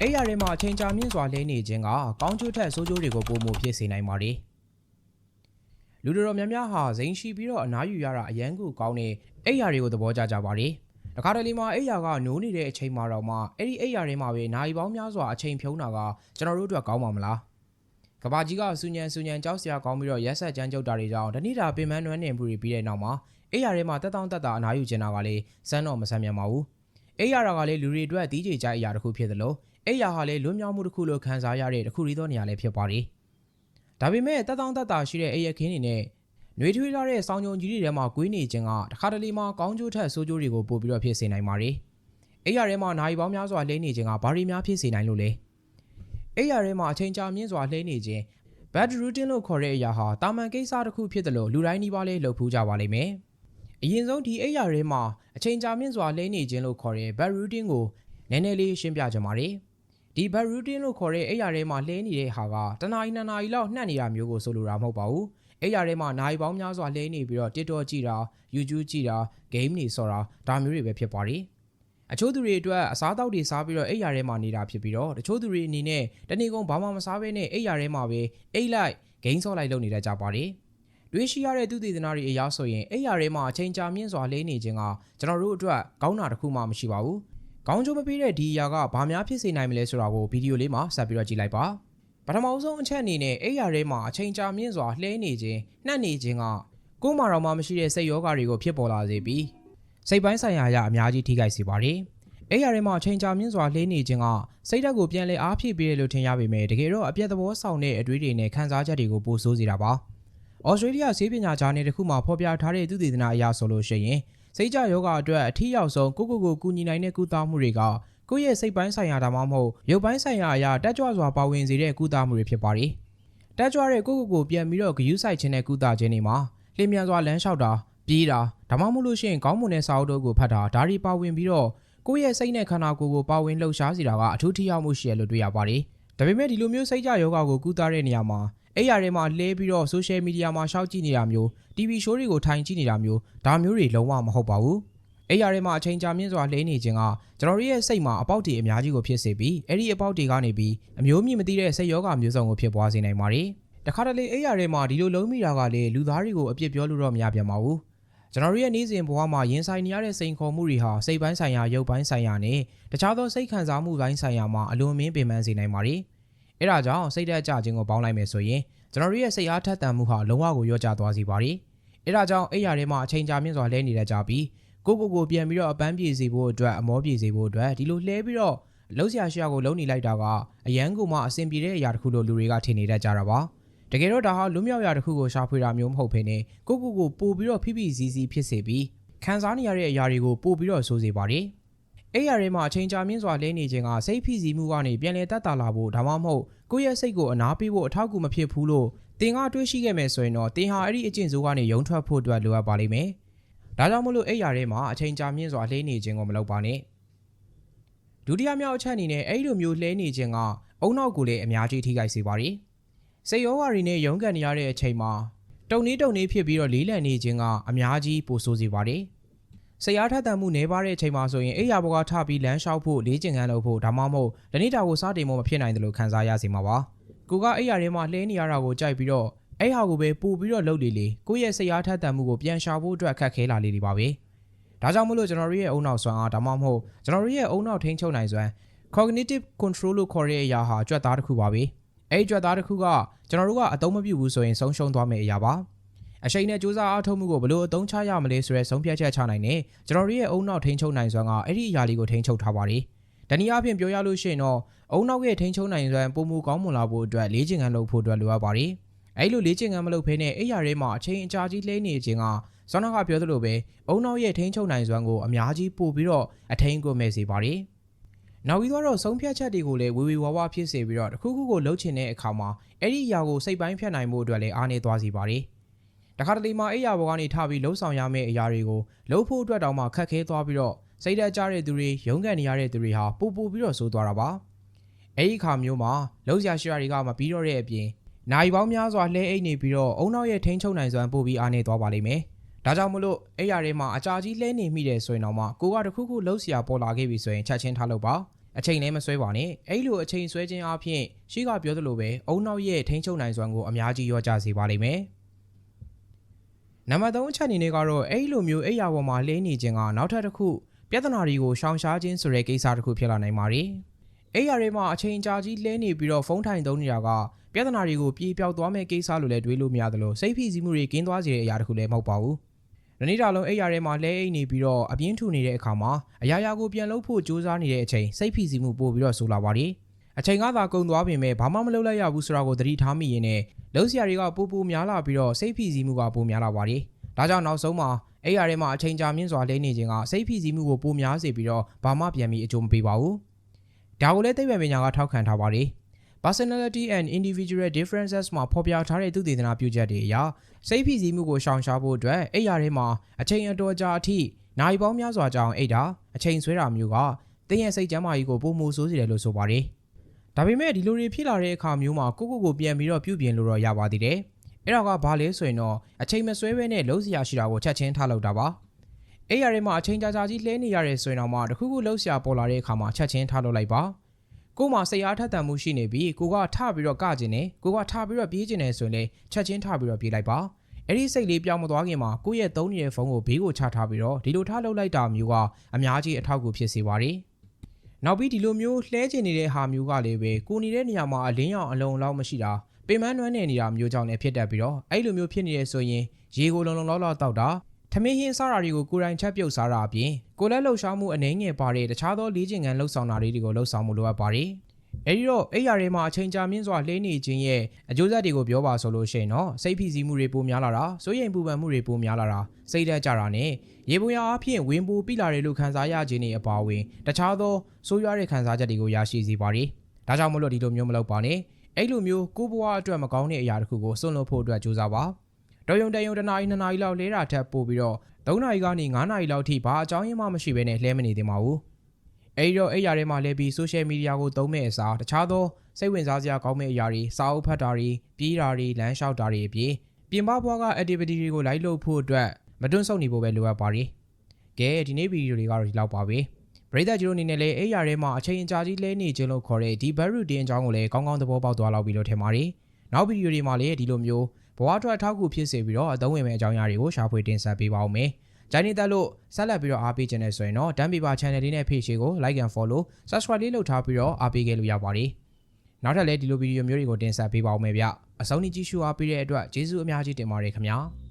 အဲ့ရထဲမှာအချိန်ကြာမြင့်စွာလဲနေခြင်းကကောင်းကျိုးထက်ဆိုးကျိုးတွေကိုပိုမိုဖြစ်စေနိုင်ပါတယ်။လူတော်များများဟာဇိမ်ရှိပြီးတော့အနားယူရတာအရန်ကိုကောင်းတဲ့အဲ့ရတွေကိုသဘောကျကြပါတယ်။တခါတလေမှာအဲ့ရကနိုးနေတဲ့အချိန်မှာတော့မှအဲ့ဒီအဲ့ရထဲမှာပဲနိုင်ပေါင်းများစွာအချိန်ဖြုံးတာကကျွန်တော်တို့အတွက်ကောင်းပါမလား။ကဘာကြီးကစူညံကြောက်စရာကောင်းပြီးတော့ရက်ဆက်ကြမ်းကြုတ်တာတွေကြောင့်တနည်းတာပင်ပန်းနွမ်းနယ်မှုတွေပြီးတဲ့နောက်မှာအဲ့ရထဲမှာတက်တာအနားယူကျင်တာကလေစမ်းတော့မဆမ်းမြန်ပါဘူး။အဲ့ရတာကလေလူတွေအတွက်တီးကြိတ်ကြအရာတစ်ခုဖြစ်သလိုအဲ့ရဟာလေလွတ်မြောက်မှုတစ်ခုလို့ခံစားရတဲ့တစ်ခုရီးသောနေရာလေးဖြစ်ပါတယ်။ဒါပေမဲ့တက်တာရှိတဲ့အဲ့ရခင်းနေနဲ့နှွေးထွေးလာတဲ့စောင်းကြုံကြီးတွေထဲမှာကွေးနေခြင်းကတခါတလေမှာကောင်းကျိုးထက်ဆိုးကျိုးတွေကိုပို့ပြီးတော့ဖြစ်စေနိုင်ပါတယ်။အဲ့ရထဲမှာနိုင်ပေါင်းများစွာလဲနေခြင်းကဘာတွေများဖြစ်စေနိုင်လို့လဲ။အဲ့ရထဲမှာအချိန်ကြာမြင့်စွာလဲနေခြင်း bad routine လို့ခေါ်တဲ့အရာဟာတာမန်ကိစ္စတစ်ခုဖြစ်တယ်လို့လူတိုင်းဒီပါလေးလှုပ်ဖူးကြပါလိမ့်မယ်။အရင်ဆုံးဒီအဲ့ရထဲမှာအချိန်ကြာမြင့်စွာလဲနေခြင်းလို့ခေါ်တဲ့ bad routine ကိုနည်းနည်းလေးရှင်းပြကြပါမယ်။ဒီ bad routine လို့ခေါ်တဲ့အဲ့ရထဲမှာလဲနေတဲ့ဟာကတနာရီ2နာရီလောက်နှက်နေတာမျိုးကိုဆိုလိုတာမဟုတ်ပါဘူး။အဲ့ရထဲမှာနိုင်ပေါင်းများစွာလဲနေပြီးတော့ TikTok ကြည့်တာ YouTube ကြည့်တာ game တွေဆော်တာဒါမျိုးတွေပဲဖြစ်ပါတယ်။အချို့သူတွေအတွက်အစားအသောက်တွေစားပြီးတော့အဲ့ရထဲမှာနေတာဖြစ်ပြီးတော့တချို့သူတွေအနေနဲ့တနေ့ကုန်ဘာမှမစားဘဲနဲ့အဲ့ရထဲမှာပဲအိတ်လိုက် game ဆော့လိုက်လုပ်နေတတ်ကြပါတယ်။တွေးရှိရတဲ့သူသေသနာတွေအရာဆိုရင်အဲ့ရထဲမှာအချိန်ကြာမြင့်စွာလဲနေခြင်းကကျွန်တော်တို့အတွက်ကောင်းတာတစ်ခုမှမရှိပါဘူး။ကောင်းကျိုးမပေးတဲ့ဒီအရာကဘာများဖြစ်စေနိုင်မလဲဆိုတာကိုဗီဒီယိုလေးမှာဆက်ပြီးတော့ကြည့်လိုက်ပါပထမဆုံးအချက်အနေနဲ့အဲ့ရထဲမှာအချိန်ကြာမြင့်စွာလှဲနေခြင်းနှက်နေခြင်းကကိုယ်မှာတော့မှမရှိတဲ့စိတ်ယောဂတွေကိုဖြစ်ပေါ်လာစေပြီးစိတ်ပိုင်းဆိုင်ရာအရာအများကြီးထိခိုက်စေပါတယ်အဲ့ရထဲမှာအချိန်ကြာမြင့်စွာလှဲနေခြင်းကစိတ်ဓာတ်ကိုပြန်လည်အားဖြည့်ပေးတယ်လို့ထင်ရပေမဲ့တကယ်တော့အပြည့်သဘောဆောင်တဲ့အတွေးတွေနဲ့ခံစားချက်တွေကိုပိုဆိုးစေတာပါဩစတြေးလျဆေးပညာဂျာနယ်တစ်ခုမှာဖော်ပြထားတဲ့သုတေသနအရဆိုလို့ရှိရင်စိတ်ကြယောဂအတွက်အထီးရောက်ဆုံးကိုကူညီနိုင်တဲ့ကုသမှုတွေကကိုယ့်ရဲ့စိတ်ပိုင်းဆိုင်ရာဒါမှမဟုတ်ရုပ်ပိုင်းဆိုင်ရာအရာတက်ကြွစွာပါဝင်စေတဲ့ကုသမှုတွေဖြစ်ပါတယ်။တက်ကြွတဲ့ကိုပြန်ပြီးတော့ဂရုစိုက်ခြင်းနဲ့ကုသခြင်းတွေမှာလျင်မြန်စွာလမ်းလျှောက်တာပြေးတာဒါမှမဟုတ်လို့ရှိရင်ခေါင်းမွန်တဲ့စာအုပ်တို့ကိုဖတ်တာဒါတွေပါဝင်ပြီးတော့ကိုယ့်ရဲ့စိတ်နဲ့ခန္ဓာကိုယ်ကိုပါဝင်လှုပ်ရှားစေတာကအထူးထိရောက်မှုရှိရလို့တွေ့ရပါတယ်။ဒါပေမဲ့ဒီလိုမျိုးစိတ်ကြယောဂကိုကုသတဲ့နေရာမှာအဲ့ရထဲမှာလဲပြီးတော့ social media မှာရှောက်ကြည့်နေတာမျိုး TV show တွေကိုထိုင်ကြည့်နေတာမျိုးဒါမျိုးတွေလုံးဝမဟုတ်ပါဘူး။အဲ့ရထဲမှာအချိန်ကြာမြင့်စွာလဲနေခြင်းကကျွန်တော်ရဲ့စိတ်မှာအပေါက်တွေအများကြီးကိုဖြစ်စေပြီးအဲ့ဒီအပေါက်တွေကနေပြီးအမျိုးမြင့်မသိတဲ့စိတ်ယောဂမျိုးစုံကိုဖြစ်ပွားစေနိုင်ပါတယ်။တခါတလေအဲ့ရထဲမှာဒီလိုလုံးမိတာကလေလူသားတွေကိုအပြစ်ပြောလို့တော့မရပြန်ပါဘူး။ကျွန်တော်ရဲ့နေ့စဉ်ဘဝမှာရင်ဆိုင်နေရတဲ့စိန်ခေါ်မှုတွေဟာစိတ်ပိုင်းဆိုင်ရာရုပ်ပိုင်းဆိုင်ရာနဲ့တခြားသောစိတ်ခံစားမှုပိုင်းဆိုင်ရာမှာအလွန်မင်းပင်ပန်းစေနိုင်ပါတယ်။အဲ့ဒါကြောင့်စိတ်ဓာတ်ကျခြင်းကိုပေါင်းလိုက်မယ်ဆိုရင်ကျွန်တော်ရဲ့စိတ်အားထက်သန်မှုဟာလုံးဝကိုလျော့ကျသွားစေပါတယ်။အဲ့ဒါကြောင့်အဲ့ရထဲမှာအချိန်ကြာမြင့်စွာလဲနေတတ်ကြပြီးကိုပြန်ပြီးတော့အပန်းပြေစေဖို့အတွက်အမောပြေစေဖို့အတွက်ဒီလိုလှဲပြီးတော့လှုပ်ရှားကိုလှုပ်နေလိုက်တာကအရန်ကိုမှအဆင်ပြေတဲ့အရာတစ်ခုလို့လူတွေကထင်နေတတ်ကြတာပါတကယ်တော့ဒါဟာလွတ်မြောက်ရာတစ်ခုကိုရှာဖွေတာမျိုးမဟုတ်ဘဲနဲ့ကိုပို့ပြီးတော့ဖိစီဖြစ်စေပြီးခံစားနေရတဲ့အရာတွေကိုပို့ပြီးတော့ဆိုးစေပါတယ်အဲ့ရထဲမှာအချိန်ကြာမြင့်စွာလဲနေခြင်းကစိတ်ဖိစီးမှုကနေပြန်လည်တက်တာလာဖို့ဒါမှမဟုတ်ကိုယ့်ရဲ့စိတ်ကိုအနာပေးဖို့အထောက်အကူမဖြစ်ဘူးလို့သင်ကတွေးရှိခဲ့မယ်ဆိုရင်တော့သင်ဟာအဲ့ဒီအကျင့်ဆိုးကနေရုန်းထွက်ဖို့အတွက်လိုအပ်ပါလိမ့်မယ်ဒါကြောင့်မလို့အဲ့ရထဲမှာအချိန်ကြာမြင့်စွာလှဲနေခြင်းကိုမလုပ်ပါနဲ့ဒုတိယမြောက်အချက်အနေနဲ့အဲ့လိုမျိုးလှဲနေခြင်းကအုံနောက်ကိုလည်းအများကြီးထိခိုက်စေပါတယ်စိတ်ရောဂါတွေနဲ့ရုန်းကန်နေရတဲ့အချိန်မှာတုံနေဖြစ်ပြီးတော့လေးလံနေခြင်းကအများကြီးပိုဆိုးစေပါတယ်စိတ်အားထက်သန်မှုနည်းပါးတဲ့အချိန်မှာဆိုရင်အဲ့ရဘောကထပြီးလမ်းလျှောက်ဖို့လေ့ကျင့်ခန်းလုပ်ဖို့ဒါမှမဟုတ်ဒီနေ့တာကိုစတင်ဖို့မဖြစ်နိုင်တယ်လို့ခံစားရစေမှာပါကိုကအဲ့ရထဲမှာလှဲနေရတာကိုကြိုက်ပြီးတော့အဲ့ဟာကိုပဲပို့ပြီးတော့လှုပ်လေကိုယ့်ရဲ့စိတ်အားထက်သန်မှုကိုပြန်ရှာဖို့အတွက်အခက်ခဲလာလေပါပဲဒါကြောင့်မလို့ကျွန်တော်တို့ရဲ့အုံနောက်စွမ်းအားဒါမှမဟုတ်ကျွန်တော်တို့ရဲ့အုံနောက်ထိန်းချုပ်နိုင်စွမ်း cognitive control လို့ခေါ်တဲ့အရာဟာကြွက်သားတစ်ခုပါပဲအဲ့ဒီကြွက်သားတစ်ခုကကျွန်တော်တို့ကအသုံးမပြုဘူးဆိုရင်ဆုံးရှုံးသွားမယ့်အရာပါအရှိန်နဲ့ကြိုးစားအားထုတ်မှုကိုဘယ်လိုအသုံးချရမလဲဆိုတဲ့ဆုံးဖြတ်ချက်ချနိုင်တယ်ကျွန်တော်တို့ရဲ့အုံနောက်ထိန်းချုပ်နိုင်စွမ်းကအဲ့ဒီအရာလေးကိုထိန်းချုပ်ထားပါတယ်တနည်းအားဖြင့်ပြောရလို့ရှိရင်တော့အုံနောက်ရဲ့ထိန်းချုပ်နိုင်စွမ်းပုံမှုကောင်းမွန်လာဖို့အတွက်လေ့ကျင့်ခန်းလုပ်ဖို့အတွက်လိုအပ်ပါတယ်အဲ့လိုလေ့ကျင့်ခန်းမလုပ်ဘဲနဲ့အဲ့ရထဲမှာအချိန်အကြာကြီးလှဲနေခြင်းကစောနကပြောသလိုပဲအုံနောက်ရဲ့ထိန်းချုပ်နိုင်စွမ်းကိုအများကြီးပို့ပြီးတော့အထိန်းကိုမဲ့စေပါတယ်နောက်ပြီးတော့ဆုံးဖြတ်ချက်တွေကိုလည်းဝေဝါးဖြစ်စေပြီးတော့တစ်ခုခုကိုလှုပ်ချင်တဲ့အခါမှာအဲ့ဒီအရာကိုစိတ်ပိုင်းဖြတ်နိုင်မှုအတွက်လည်းအားနည်းသွားစေပါတယ်တခါတလေမှာအဲ့ရဘောကနေထပြီးလှုပ်ဆောင်ရမယ့်အရာတွေကိုလှုပ်ဖို့အတွက်တောင်မှခက်ခဲသွားပြီးတော့စိတ်ဓာတ်ကျတဲ့သူတွေရုန်းကန်နေရတဲ့သူတွေဟာပိုပြီးတော့ဆိုးသွားတာပါအဲ့ဒီအခါမျိုးမှာလှုပ်ရှားတွေကမပြီးတော့တဲ့အပြင်နိုင်ပေါင်းများစွာလှဲအိတ်နေပြီးတော့အုံနောက်ရဲ့ထိန်းချုပ်နိုင်စွမ်းပို့ပြီးအားနည်းသွားပါလိမ့်မယ်ဒါကြောင့်မလို့အဲ့ရထဲမှာအကြာကြီးလှဲနေမိတယ်ဆိုရင်တော့မှကိုကတခုခုလှုပ်ရှားပေါ်လာခဲ့ပြီဆိုရင်ချက်ချင်းထားလို့ပါ အချိန်လည်းမဆွဲပါနဲ့အဲ့လိုအချိန်ဆွဲခြင်းအပြင်ရှိကပြောသလိုပဲအုံနောက်ရဲ့ထိန်းချုပ်နိုင်စွမ်းကိုအများကြီးရောကြစေပါလိမ့်မယ်နံပါတ်3အချက်အနေနဲ့ကတော့အဲ့လိုမျိုးအိယာပေါ်မှာလဲနေခြင်းကနောက်ထပ်တစ်ခုပြဿနာတွေကိုရှောင်ရှားခြင်းဆိုတဲ့ကိစ္စတစ်ခုဖြစ်လာနိုင်ပါတယ်အိယာတွေမှာအချိန်ကြာကြီးလဲနေပြီးတော့ဖုန်းထိုင်သုံးနေတာကပြဿနာတွေကိုပြေပြောက်သွားမဲ့ကိစ္စလို့လည်းတွေးလို့မရသလိုစိတ်ဖိစီးမှုတွေကင်းသွားစေတဲ့အရာတစ်ခုလည်းမဟုတ်ပါဘူး။နေ့တာလုံးအိယာထဲမှာလဲအိတ်နေပြီးတော့အပြင်းထူနေတဲ့အခါမှာအရာရာကိုပြန်လုပ်ဖို့ကြိုးစားနေတဲ့အချိန်စိတ်ဖိစီးမှုပို့ပြီးတော့ဆိုလာပါတယ်။အချိန်ကသာကုန်သွားပေမဲ့ဘာမှမလုပ်လိုက်ရဘူးဆိုတာကိုသတိထားမိရင်လည်းလုံးစရာတွေကပိုများလာပြီးတော့စိတ်ဖိစီးမှုကပိုများလာပါတယ်။ဒါကြောင့်နောက်ဆုံးမှာအိယာထဲမှာအချိန်ကြာမြင့်စွာလဲနေခြင်းကစိတ်ဖိစီးမှုကိုပိုများစေပြီးတော့ဘာမှပြန်ပြီးအကျိုးမပေးပါဘူး။ဒါကိုလည်းသိပ္ပံပညာကထောက်ခံထားပါတယ်။ Personality and Individual Differences မှာဖော်ပြထားတဲ့သုတေသနပြုချက်တွေအရစိတ်ဖိစီးမှုကိုရှောင်ရှားဖို့အတွက်အိယာထဲမှာအချိန်အတော်ကြာအထိနိုင်ပေါင်းများစွာကြာအောင်အိတ်တာအချိန်ဆွဲတာမျိုးကသင်ရဲ့စိတ်ကျန်းမာရေးကိုပိုမိုဆိုးစေတယ်လို့ဆိုပါတယ်။ဒါပေမဲ့ဒီလိုတွေဖြစ်လာတဲ့အခါမျိုးမှာကိုပြန်ပြီးတော့ပြုပြင်လို့တော့ရပါသေးတယ်။အဲ့ဒါကဘာလဲဆိုရင်တော့အချိန်မဆွဲဘဲနဲ့လုံးစရာရှိတာကိုချက်ချင်းထားလုပ်တာပါ။အိယာထဲမှာအချိန်ကြာကြီးလှဲနေရတဲ့ဆိုရင်တော့မှတခုခုလုံးစရာပေါ်လာတဲ့အခါမှာချက်ချင်းထားလုပ်လိုက်ပါ။ကိုမှစိတ်အားထက်သန်မှုရှိနေပြီးကိုကထပြီးတော့ကကျင်နေကိုကထပြီးတော့ပြေးကျင်နေဆိုရင်လည်းချက်ချင်းထပြီးတော့ပြေးလိုက်ပါအဲ့ဒီစိတ်လေးပြောင်းမသွားခင်မှာကိုယ့်ရဲ့သုံးနေတဲ့ဖုန်းကိုဘေးကိုချထားပြီးတော့ဒီလိုထားလုပ်လိုက်တာမျိုးကအများကြီးအထောက်အကူဖြစ်စေပါတယ်နောက်ပြီးဒီလိုမျိုးလှဲကျင်နေတဲ့ဟာမျိုးကလည်းပဲကိုနေတဲ့နေရာမှာအလင်းရောင်အလုံးလောက်မရှိတာပင်မနှွမ်းနေနေတာမျိုးကြောင့်လည်းဖြစ်တတ်ပြီးတော့အဲ့လိုမျိုးဖြစ်နေရဆိုရင်ရေကိုလုံလောက်တောက်တာထမင်းဟင်းစားတာတွေကိုကိုယ်တိုင်ချက်ပြုတ်စားတာအပြင်ကိုယ်လက်လှုပ်ရှားမှုအနေငယ်ပါတဲ့တခြားသောလေ့ကျင့်ခန်းလှုပ်ဆောင်တာတွေကိုလှုပ်ဆောင်မှုလိုအပ်ပါတယ်။အဲဒီတော့အိယာတွေမှာအချိန်ကြာမြင့်စွာလှဲနေခြင်းရဲ့အကျိုးဆက်တွေကိုပြောပါဆိုလို့ရှိရင်တော့စိတ်ဖိစီးမှုတွေပိုများလာတာစိုးရိမ်ပူပန်မှုတွေပိုများလာတာစိတ်ဓာတ်ကျတာနဲ့ရေပုံရအဖြစ်ဝင်ပူပိလာတယ်လို့ခံစားရခြင်းတွေအပါအဝင်တခြားသောဆိုးရွားတဲ့ခံစားချက်တွေကိုရရှိစေပါတယ်။ဒါကြောင့်မလို့ဒီလိုမျိုးမလုပ်ပါနဲ့အဲ့လိုမျိုးကိုယ်ဘဝအတွက်မကောင်းတဲ့အရာတစ်ခုကိုစွန့်လွတ်ဖို့အတွက်ကြိုးစားပါ။တော်ရုံတနာရီ2နာရီလောက်လဲတာထက်ပိုပြီးတော့3နာရီကနေ9နာရီလောက်ထိဘာအကြောင်းရင်းမှမရှိဘဲနဲ့လှဲမနေသင့်ပါဘူး။အဲဒီတော့အိယာထဲမှာလဲပြီး social media ကိုသုံးမဲ့အစားတခြားသောစိတ်ဝင်စားစရာကောင်းမဲ့အရာတွေစာအုပ်ဖတ်တာတွေပြေးတာတွေလမ်းလျှောက်တာတွေအပြင်ပြင်ပဘွားက activity တွေကိုလိုက်လုပ်ဖို့အတွက်မတွန့်ဆုတ်နေဖို့ပဲလိုအပ်ပါတယ်။ကဲဒီနေ့ဗီဒီယိုတွေကတော့ဒီလောက်ပါပဲ။ပရိသတ်ကြီးတို့အနေနဲ့လည်းအိယာထဲမှာအချိန်အကြာကြီးလဲနေခြင်းလို့ခေါ်တဲ့ဒီ bad routine အကြောင်းကိုလည်းကောင်းကောင်းသဘောပေါက်သွားလောက်ပြီလို့ထင်ပါတယ်။နောက်ဗီဒီယိုတွေမှာလည်းဒီလိုမျိုးဘဝအတွက်အထောက်အကူဖြစ်စေပြီးတော့အသုံးဝင်မဲ့အကြောင်းအရာတွေကိုရှာဖွေတင်ဆက်ပေးပါဦးမယ်။ဂျိုင်းနေတက်လို့ဆက်လက်ပြီးတော့အားပေးခြင်းနဲ့ဆိုရင်တော့ Dan Paper Channel လေးနဲ့ page ကို like and follow subscribe လေးလုပ်ထားပြီးတော့အားပေးခဲ့လို့ရပါတယ်။နောက်ထပ်လည်းဒီလိုဗီဒီယိုမျိုးတွေကိုတင်ဆက်ပေးပါဦးမယ်ဗျ။အဆုံးထိကြည့်ရှုအားပေးတဲ့အတွက်ကျေးဇူးအများကြီးတင်ပါတယ်ခင်ဗျာ။